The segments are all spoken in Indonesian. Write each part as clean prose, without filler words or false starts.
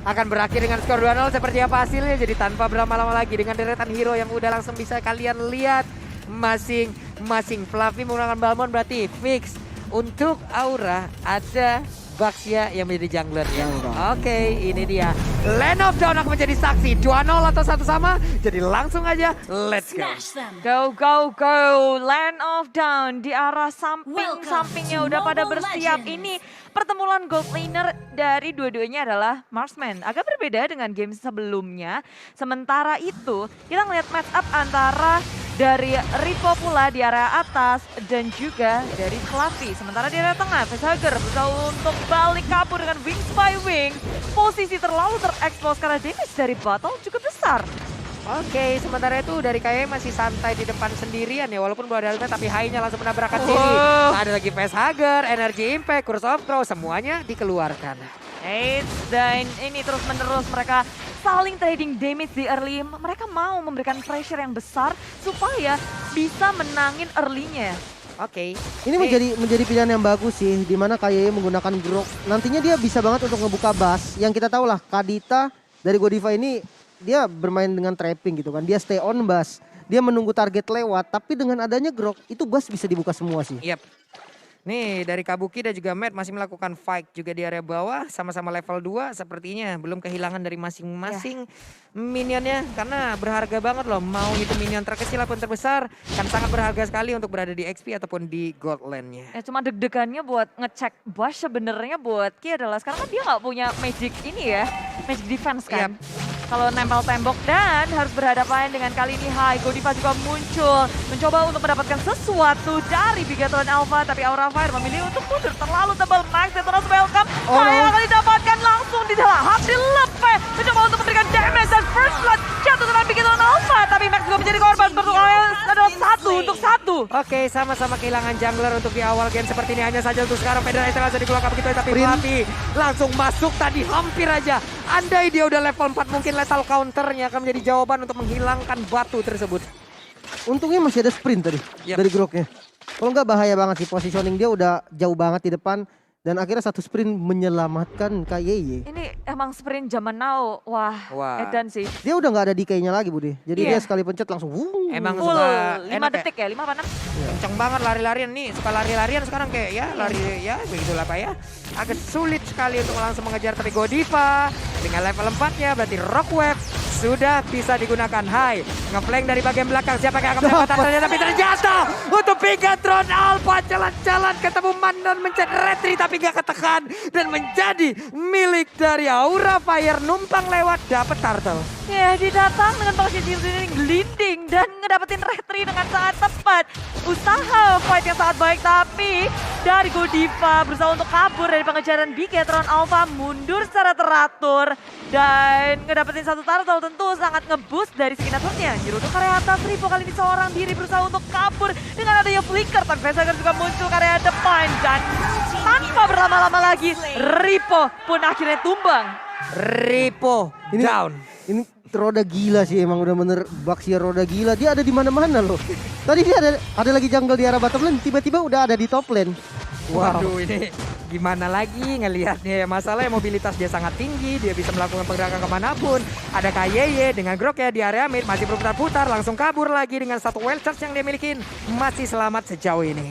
Akan berakhir dengan skor 2-0 seperti apa hasilnya. Jadi tanpa berlama-lama lagi dengan deretan hero yang udah langsung bisa kalian lihat masing-masing. Fluffy menggunakan Balmond berarti fix. Untuk Aura ada Baxia yang menjadi junglernya. Oke, ini dia. Land of Dawn akan menjadi saksi. 2-0 atau satu sama. Jadi langsung aja let's go. Go. Land of Dawn di arah sampingnya udah pada bersiap. Ini pertemuan gold laner dari dua-duanya adalah Marksman. Agak berbeda dengan game sebelumnya. Sementara itu kita ngeliat match up antara dari Ripo pula di area atas dan juga dari Fluffy. Sementara di area tengah, Facehugger berusaha untuk balik kabur dengan Wings by Wings. Posisi terlalu terekspos karena damage dari battle cukup besar. Oke, sementara itu dari KAY masih santai di depan sendirian ya. Walaupun belum ada helmet tapi high-nya langsung menabrakan sini. Ada lagi Facehugger, Energy Impact, Curse of Crow, semuanya dikeluarkan. Dan ini terus menerus mereka saling trading damage di early. Mereka mau memberikan pressure yang besar supaya bisa menangin early-nya. Oke. Ini menjadi pilihan yang bagus sih, di mana KYY menggunakan Grok. Nantinya dia bisa banget untuk ngebuka bus. Yang kita tahu lah, Kadita dari Godiva ini dia bermain dengan trapping gitu kan. Dia stay on bus, dia menunggu target lewat. Tapi dengan adanya Grok, itu bus bisa dibuka semua sih. Yap. Nih dari Kabuki dan juga Matt masih melakukan fight juga di area bawah. Sama-sama level 2 sepertinya. Belum kehilangan dari masing-masing minionnya. Karena berharga banget loh. Mau itu minion terkecil ataupun terbesar. Kan sangat berharga sekali untuk berada di XP ataupun di gold lane-nya. Ya cuma deg-degannya buat ngecek Bash sebenarnya buat Ki adalah sekarang kan dia nggak punya magic ini ya. Magic defense kan. Kalau nempel tembok dan harus berhadapan dengan kali ini Godiva juga muncul. Mencoba untuk mendapatkan sesuatu dari Bigatron Alpha. Tapi Aura Fire memilih untuk mundur terlalu tebal. Max terus welcome. Yang akan didapatkan langsung di dalam hati Lepe. Mencoba untuk memberikan damage dan first blood jatuh dengan Bigatron Alpha. Tapi Max juga menjadi korban. Adalah satu untuk satu. Oke, sama-sama kehilangan jungler untuk di awal game seperti ini. Hanya saja untuk sekarang Federation langsung dikeluarkan begitu. Tapi Fluffy langsung masuk tadi hampir aja. Andai dia udah level 4 mungkin lethal counternya akan menjadi jawaban untuk menghilangkan batu tersebut. Untungnya masih ada sprint tadi dari Groknya. Kalau nggak bahaya banget sih, positioning dia udah jauh banget di depan. Dan akhirnya satu sprint menyelamatkan KYY. Ini emang sprint zaman now. Wah. Edan sih. Dia udah nggak ada DK-nya lagi Bude. Jadi dia sekali pencet langsung Emang full suka 5 detik ya, 5 apa 6? Kenceng banget lari-larian nih, suka lari-larian sekarang kayak ya lari ya begitulah Pak ya. Agak sulit sekali untuk langsung mengejar tapi Godiva dengan level 4-nya berarti Rockwave sudah bisa digunakan. Hai, ngeflank dari bagian belakang siapa yang akan mendapatkan tapi ternyata untuk Bigatron Alpha jalan-jalan ketemu Mandon mencet retri tapi gak ketekan dan menjadi milik dari Aura Fire numpang lewat dapat turtle. Ya, didatang dengan posisi gliding dan ngedapetin retri dengan sangat tepat. Usaha fight yang sangat baik tapi dari Godiva berusaha untuk kabur dari pengejaran Bigatron Alpha, mundur secara teratur dan ngedapetin satu turtle tentu sangat ngeboost dari segi networknya. Nyeruduk ke area atas, Ripo kali ini seorang diri berusaha untuk kabur dengan adanya flicker. Tapi Facehugger juga muncul ke area depan dan tanpa berlama-lama lagi Ripo pun akhirnya tumbang. Ripo down. Ini roda gila sih emang udah bener Baxia roda gila. Dia ada di mana-mana loh. Tadi dia ada lagi jungle di arah bottom lane, tiba-tiba udah ada di top lane. Wow. Waduh ini gimana lagi ngelihatnya ya, masalahnya mobilitas dia sangat tinggi, dia bisa melakukan pergerakan kemanapun. Ada KYY dengan Grok ya di area mid masih berputar-putar, langsung kabur lagi dengan satu wild charge yang dia miliki. Masih selamat sejauh ini.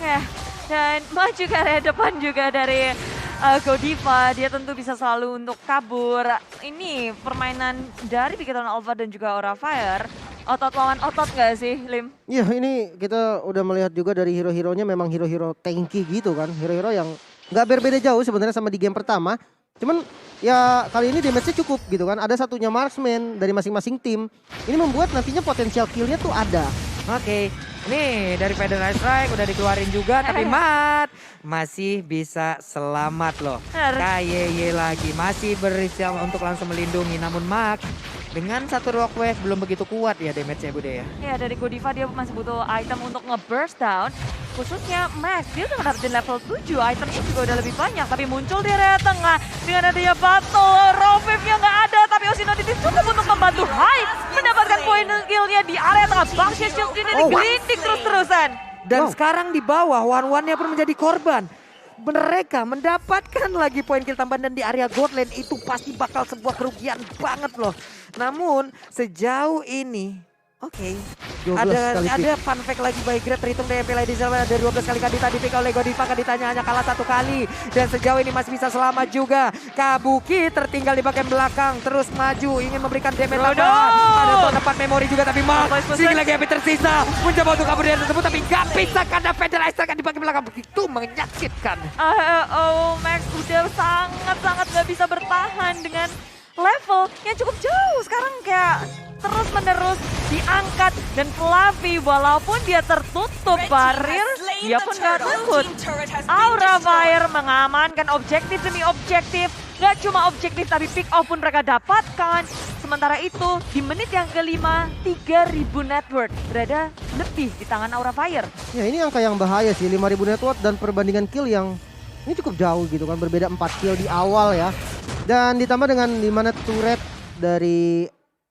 Ya, dan maju ke area depan juga dari Godiva, dia tentu bisa selalu untuk kabur. Ini permainan dari Bigatron Alpha dan juga Aura Fire. Otot lawan otot gak sih, Lim? Iya, ini kita udah melihat juga dari hero-heronya memang hero-hero tanky gitu kan. Hero-hero yang nggak berbeda jauh sebenarnya sama di game pertama. Cuman ya kali ini damage-nya cukup gitu kan. Ada satunya marksman dari masing-masing tim. Ini membuat nantinya potensial kill-nya tuh ada. Oke, nih dari Federal Strike udah dikeluarin juga tapi Mat masih bisa selamat loh. KYY lagi masih berusaha untuk langsung melindungi namun Mat dengan satu Rockwave belum begitu kuat ya damage-nya Bude ya. Ya, dari Godiva dia masih butuh item untuk nge-burst down. Khususnya Max, dia udah dapetin level 7, itemnya juga udah lebih banyak. Tapi muncul di area tengah dengan adanya battle, Rockwave-nya nggak ada. Tapi Osinodity cukup untuk membantu Hai mendapatkan poin kill-nya di area tengah. Baxia Shield ini digelinding terus-terusan. Dan sekarang di bawah, One-One-nya pun menjadi korban. mereka mendapatkan lagi poin kill tambahan dan di area gold lane itu pasti bakal sebuah kerugian banget loh. Namun sejauh ini oke, 12 kali ada fun fact lagi by Grab terhitung DMP lagi di sana. Ada 12 kali Kadita di pick oleh Godiva. Kaditanya hanya kalah 1 kali dan sejauh ini masih bisa selamat juga. Kabuki tertinggal di bagian belakang terus maju ingin memberikan damage tambahan. Ada tempat memori juga tapi masih lagi yang tersisa mencoba untuk kabur dari tersebut tapi gak bisa karena Federal Strike di bagian belakang begitu menyakitkan. Max udah sangat-sangat gak bisa bertahan dengan level yang cukup jauh. Sekarang kayak terus-menerus diangkat dan Fluffy walaupun dia tertutup barir, dia pun gak takut. Aura Fire mengamankan objektif demi objektif. Gak cuma objektif tapi pick off pun mereka dapatkan. Sementara itu di menit yang kelima 3000 net worth berada lebih di tangan Aura Fire. Ya ini angka yang bahaya sih, 5000 net worth dan perbandingan kill yang ini cukup jauh gitu kan, berbeda 4 kill di awal ya. Dan ditambah dengan dimana turret dari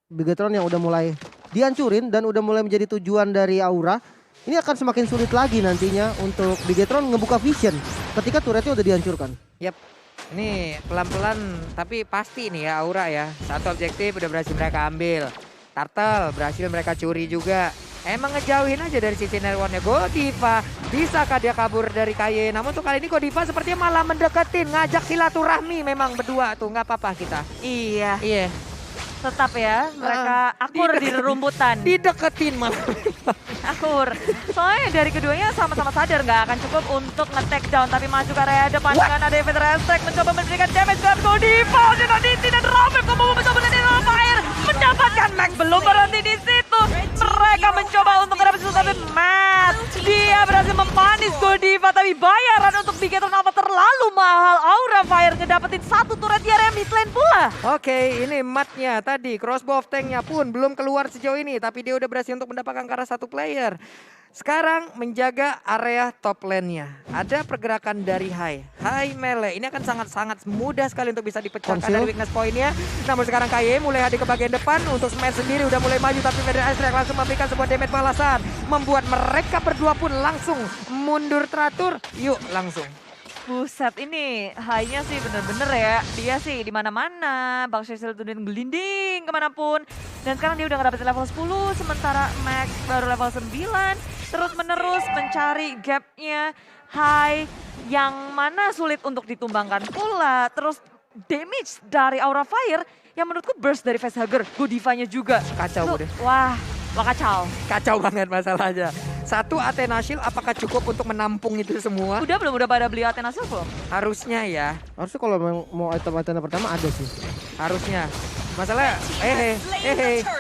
Bigetron yang udah mulai dihancurin dan udah mulai menjadi tujuan dari Aura. Ini akan semakin sulit lagi nantinya untuk Bigetron ngebuka vision ketika turretnya udah dihancurkan. Yap, ini pelan-pelan tapi pasti nih ya Aura ya. Satu objektif udah berhasil mereka ambil. Turtle berhasil mereka curi juga. Emang ngejauhin aja dari sisi nerwannya Godiva. Bisakah dia kabur dari KY? Namun untuk kali ini Godiva sepertinya malah mendeketin. Ngajak silaturahmi memang berdua tuh. Nggak apa-apa kita. Iya. Iya. Tetap ya, mereka akur di rumputan. Dideketin malah. Akur. Soalnya dari keduanya sama-sama sadar nggak akan cukup untuk nge-take down. Tapi maju ke area depan dengan ada Federal Strike mencoba memberikan damage ke Godiva. Dan Raven mau mencoba dengan Fire. Mendapatkan Max belum berhenti di situ. Mereka mencoba untuk mendapatkan sesuatu Matt. Dia berhasil mempanis Godiva tapi bayaran untuk Bigetron Alpha terlalu mahal. Aura Fire ngedapetin satu turret di area mid lane pula. Oke, ini matnya tadi crossbow of tanknya pun belum keluar sejauh ini. Tapi dia udah berhasil untuk mendapatkan karena satu player. Sekarang menjaga area top lane-nya. Ada pergerakan dari High melee. Ini akan sangat-sangat mudah sekali untuk bisa dipecahkan dari weakness point-nya. Namun sekarang KY mulai hadir ke bagian depan. Untuk Smash sendiri udah mulai maju. Tapi Federal Strike langsung memberikan sebuah damage balasan. Membuat mereka berdua pun langsung mundur teratur. Yuk langsung. Buset, ini high-nya sih bener-bener ya. Dia sih di mana-mana, Bang Cecil tuh gelinding kemanapun. Dan sekarang dia udah ngedapetin level 10, sementara Max baru level 9. Terus menerus mencari gapnya high yang mana sulit untuk ditumbangkan pula. Terus damage dari Aura Fire yang menurutku burst dari Facehugger, Godivanya juga. Kacau udah. Wah kacau. Kacau banget masalahnya. Satu Athena Shield apakah cukup untuk menampung itu semua? Udah pada beli Athena Shield belum? Harusnya ya. Harusnya kalau mau item-item pertama ada sih. Harusnya. Masalah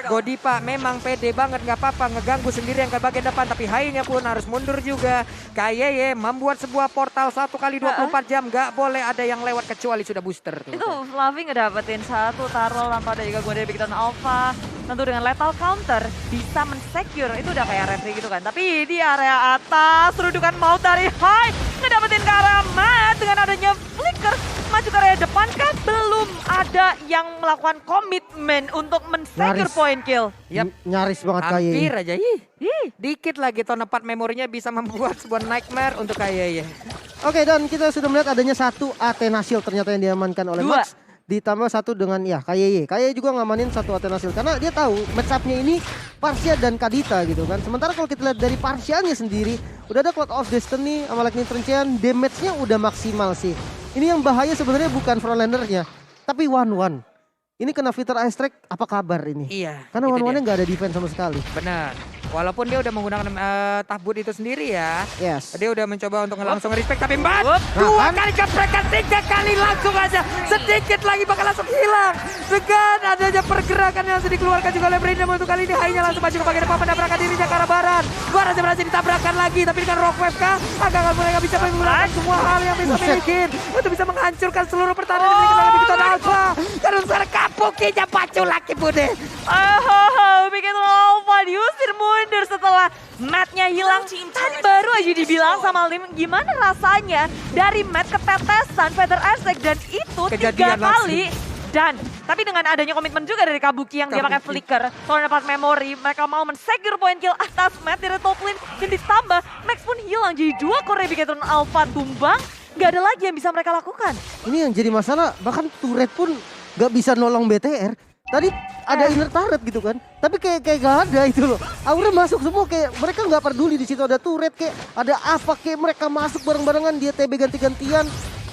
Godiva memang pede banget, nggak apa-apa ngeganggu sendirian ke bagian depan, tapi High-nya pun harus mundur juga. KYY membuat sebuah portal 1 kali 24 jam, nggak boleh ada yang lewat kecuali sudah booster tuh. Itu Fluffy ngedapetin satu Tarl tanpa ada juga gue dari Bigetron Alpha. Tentu dengan lethal counter bisa men-secure, itu udah kayak referee gitu kan. Tapi di area atas, serudukan maut dari High ngedapetin ke arah Matt dengan adanya flicker. Maju ke area depan kan belum ada yang melakukan komitmen untuk men-secure point kill. Yap. Nyaris banget KYY. Hampir aja, dikit lagi tahun 4 memorinya bisa membuat sebuah nightmare untuk KYY. Oke, dan kita sudah melihat adanya satu Athena Shield ternyata yang diamankan oleh Dua. Max. Ditambah satu dengan ya KYY. KYY juga ngamanin satu Athena Shield karena dia tahu match-up-nya ini Parsia dan Kadita gitu kan. Sementara kalau kita lihat dari Parsianya sendiri, udah ada Cloud of Destiny sama Lightning Transient, damage-nya udah maksimal sih. Ini yang bahaya sebenarnya bukan frontlaner-nya, tapi one-one. Ini kena Fitter Ice Strike, apa kabar ini? Iya. Karena one-one-nya nggak ada defense sama sekali. Benar. Walaupun dia udah menggunakan tahbut itu sendiri ya. Yes. Dia udah mencoba untuk langsung respect tapi Mbak Nah, 2 kali keprekan 3 kali langsung aja. Sedikit lagi bakal langsung hilang. Dengan adanya pergerakan yang langsung dikeluarkan juga oleh Brandon untuk kali ini. High-nya langsung maju ke bagian depan menabrakkan dirinya ke arah barat. Barat berhasil ditabrakkan lagi tapi dengan Rock Wave kah? Agak mulai nggak bisa menggunakan semua hal yang bisa milikin untuk bisa menghancurkan seluruh pertahanan yang dimiliki oleh Bigetron Alpha. Karena sekarang Kabukinya pacu lagi Bude. Bigetron Alpha diusir mundur setelah Matt-nya hilang. Tadi baru aja dibilang sama Lim gimana rasanya dari Matt ketetesan Feather Aspect dan itu Kejadian 3 kali. Dan tapi dengan adanya komitmen juga dari Kabuki yang dia pakai flicker, kalau dapat memori, mereka mau men-secure point kill atas Matt dari top lane dan ditambah Max pun hilang jadi 2 core Bigetron Alpha tumbang. Nggak ada lagi yang bisa mereka lakukan. Ini yang jadi masalah, bahkan turret pun gak bisa nolong BTR. Tadi ada inner turret gitu kan, tapi kayak gak ada itu loh. Aura masuk semua, kayak mereka nggak peduli di situ ada turret, kayak ada apa, kayak mereka masuk bareng-barengan, dia TB ganti-gantian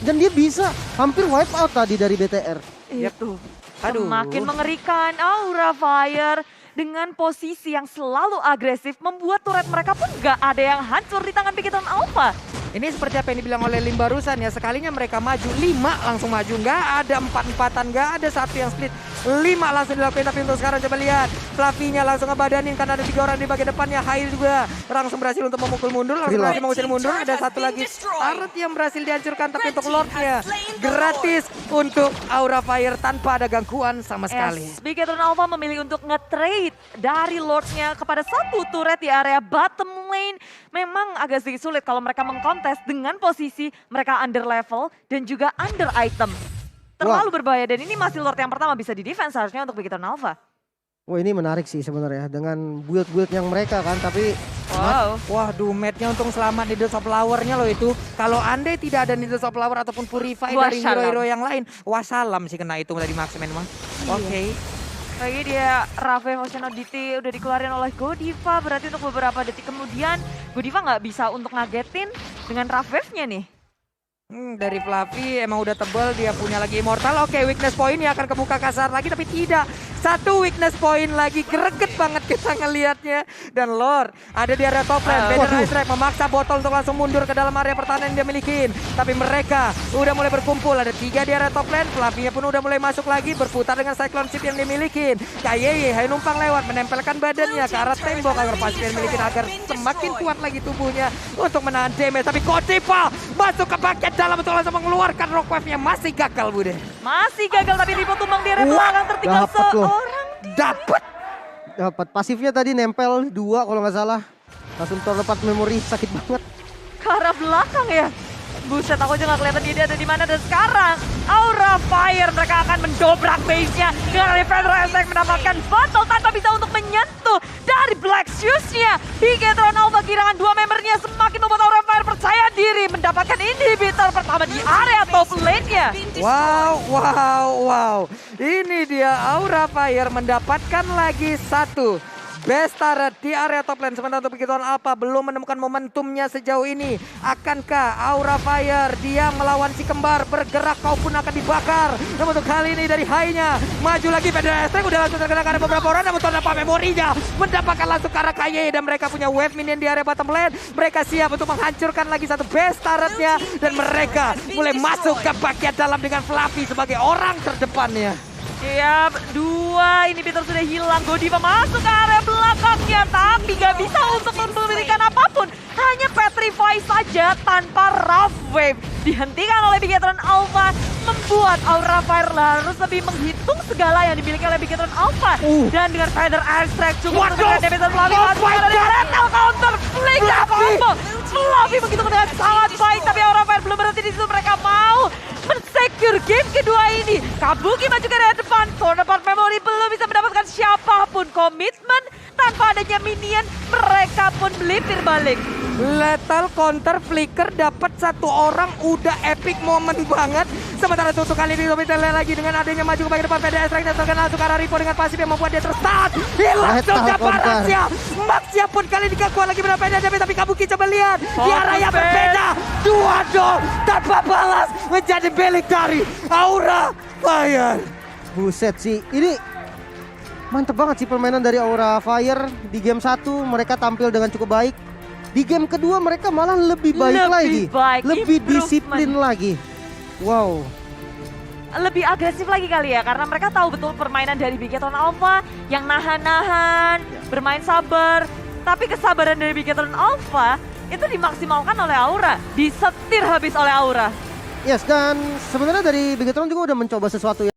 dan dia bisa hampir wipe out tadi dari BTR. Itu. Aduh. Semakin mengerikan Aura Fire dengan posisi yang selalu agresif membuat turret mereka pun gak ada yang hancur di tangan Bigetron Alpha. Ini seperti apa yang dibilang oleh Lim barusan ya, sekalinya mereka maju 5 langsung maju, nggak ada 4-4-an, nggak ada satu yang split, 5 langsung dilakuin. Tapi untuk sekarang coba lihat, Fluffy-nya langsung ngebadanin karena ada 3 orang di bagian depannya. Hai juga langsung berhasil untuk memukul mundur, langsung berhasil mengusir mundur. Ada satu lagi turret yang berhasil dihancurkan, tapi untuk Lord-nya gratis untuk Aura Fire tanpa ada gangguan sama sekali. Yes, Bigetron Alpha memilih untuk nge-trade dari Lords-nya kepada satu turret di area bottom lane. Memang agak sedikit sulit kalau mereka mengkontes dengan posisi mereka under level dan juga under item. Terlalu berbahaya dan ini masih Lord yang pertama bisa di defense harusnya untuk Bigetron Alpha. Wah, ini menarik sih sebenarnya dengan build-build yang mereka kan, tapi Wow. Wah, Dumetnya untung selamat di Needles of Flower-nya loh itu. Kalau andai tidak ada Needles of Flower ataupun Purify dari hero-hero yang lain, wassalam sih kena itu dari Maximen mah. Oke. Lagi dia Rave Motion Oddity udah dikeluarin oleh Godiva, berarti untuk beberapa detik kemudian Godiva nggak bisa untuk ngagetin dengan Rave-nya nih. Dari Fluffy emang udah tebel, dia punya lagi Immortal. Oke, weakness point ya akan kebuka kasar lagi, tapi tidak. Satu weakness point lagi, greget banget kita ngelihatnya. Dan Lord ada di area top lane, Vader Ice Strike memaksa botol untuk langsung mundur ke dalam area pertahanan yang dia milikin. Tapi mereka udah mulai berkumpul, ada 3 di area top lane. Fluffy-nya pun udah mulai masuk lagi, berputar dengan Cyclone Ship yang dimiliki. Kayeye hai numpang lewat, menempelkan badannya ke arah tembok agar pasti yang dimiliki agar semakin kuat lagi tubuhnya untuk menahan damage. Tapi Godiva masuk ke bagian dalam untuk langsung mengeluarkan rock wave-nya, masih gagal Bude. Masih gagal tapi Lipo tumbang di area belakang, tertinggal dapet loh. seorang. dapat pasifnya tadi nempel 2 kalau nggak salah. Langsung terlepas memori, sakit banget. Ke arah belakang ya. Buset, aku juga gak kelihatan dia ada di mana. Dan sekarang Aura Fire mereka akan mendobrak base-nya dengan Vader Attack mendapatkan botol tanpa bisa untuk menyentuh dari Black Shoes-nya. Bigetron Alpha kehilangan 2 membernya, semakin membuat Aura Fire percaya diri mendapatkan inhibitor pertama di area top lane-nya. Wow. Ini dia Aura Fire mendapatkan lagi 1 best turret di area top lane. Sementara untuk Bigetron Alpha belum menemukan momentumnya sejauh ini. Akankah Aura Fire dia melawan si kembar bergerak kau pun akan dibakar. Namun untuk kali ini dari high-nya maju lagi Vader Attack udah langsung terkena karena beberapa orang. Namun tanpa memorinya mendapatkan langsung ke arah Kaye dan mereka punya wave minion di area bottom lane. Mereka siap untuk menghancurkan lagi 1 best turretnya dan mereka mulai masuk ke bagian dalam dengan Fluffy sebagai orang terdepannya. Siap, 2 inhibitor sudah hilang. Godiva masuk ke area belakangnya, tapi gak bisa untuk memberikan apapun. Hanya petrify saja tanpa rough wave. Dihentikan oleh Bigetron Alpha, membuat Aura Fire harus lebih menghitung segala yang dimiliki oleh Bigetron Alpha. Dan dengan Vader Air Strike cukup untuk damage Fluffy masuk ke area Retell counter flicker combo. Fluffy begitu dengan sangat baik, tapi Aura Fire belum berhenti di situ. Mereka mau men-secure game kedua ini. Kabuki maju ke area depan, Thornapart Memory belum bisa mendapatkan siapapun. Komitmen tanpa adanya minion, mereka pun melipir balik. Lethal counter flicker dapat 1 orang, udah epic moment banget. Sementara itu untuk kali ini kita lihat lagi dengan adanya maju ke bagian depan PDS Strike dan terkenal untuk arah Ripo dengan pasif yang membuat dia terstart. Hilang sudah Barasya. Maxia pun kali ini gak kuat lagi berapa damage, tapi Kabuki coba lihat di arah yang berbeda. 2 dong tanpa balas menjadi milik dari Aura Fire. Buset sih, ini mantep banget sih permainan dari Aura Fire. Di game 1 mereka tampil dengan cukup baik. Di game kedua mereka malah lebih baik lagi. Lebih disiplin lagi. Wow. Lebih agresif lagi kali ya, karena mereka tahu betul permainan dari Bigetron Alpha yang nahan-nahan, bermain sabar. Tapi kesabaran dari Bigetron Alpha itu dimaksimalkan oleh Aura, disetir habis oleh Aura. Yes, dan sebenarnya dari Bigetron juga udah mencoba sesuatu yang